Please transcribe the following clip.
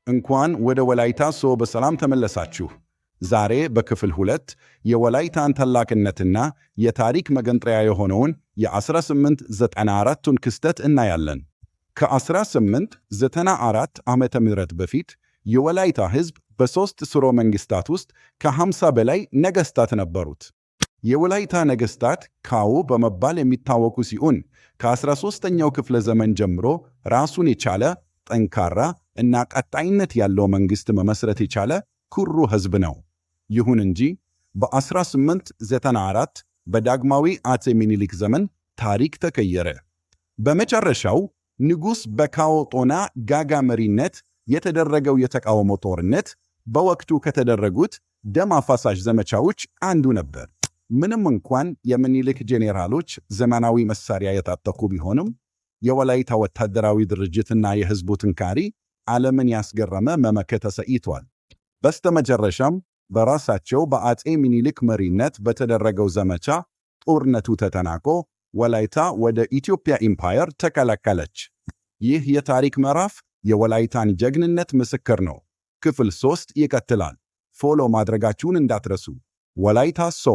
እንኳን ወደ ወላይታ ሶ በሰላም ተመለሳችሁ። ዛሬ በክፍል 2 የወላይታን ታላቅነትና የታሪክ መገንጠሪያ የሆነውን የ1894ቱን ክስተት እናያለን። ከ1894 ዓመተ ምህረት በፊት የወላይታ ሕዝብ በሦስት ሥርወ መንግሥታት ውስጥ ከ50 በላይ ነገሥታት ነበሩት። የወላይታ ነገሥታት ካዎ በመባል የሚታወቁ ሲሆን ከ13ኛው ክፍለ ዘመን ጀምሮ ራሱን የቻለ ጠንካራ እና ቀጣይነት ያለው መንግሥት መመስረት የቻለ ኩሩ ሕዝብ ነው። ይሁን እንጂ በ1894 በዳግማዊ አፄ ምኒልክ ዘመን ታሪክ ተቀየረ። በመጨረሻው ንጉሥ በካዎ ጦና ጋጋ መሪነት የተደረገው የተቃውሞ ጦርነት በወቅቱ ከተደረጉት ደም አፋሳሽ ዘመቻዎች አንዱ ነበር። ምንም እንኳን የምኒልክ ጄኔራሎች ዘመናዊ መሳሪያ የታጠቁ ቢሆንም የወላይታ ወታደራዊ ድርጅትና የሕዝቡ ጥንካሬ ዓለምን ያስገረመ መመከት አሳይቷል። በስተመጨረሻም በራሳቸው በአፄ ምኒልክ መሪነት በተደረገው ዘመቻ ጦርነቱ ተጠናቆ ወላይታ ወደ ኢትዮጵያ ኢምፓየር ተቀላቀለች። ይህ የታሪክ ምዕራፍ የወላይታን ጀግንነት ምስክር ነው። ክፍል 3 ይቀጥላል። ፎሎ ማድረጋችሁን እንዳትረሱ። ወላይታ ሶ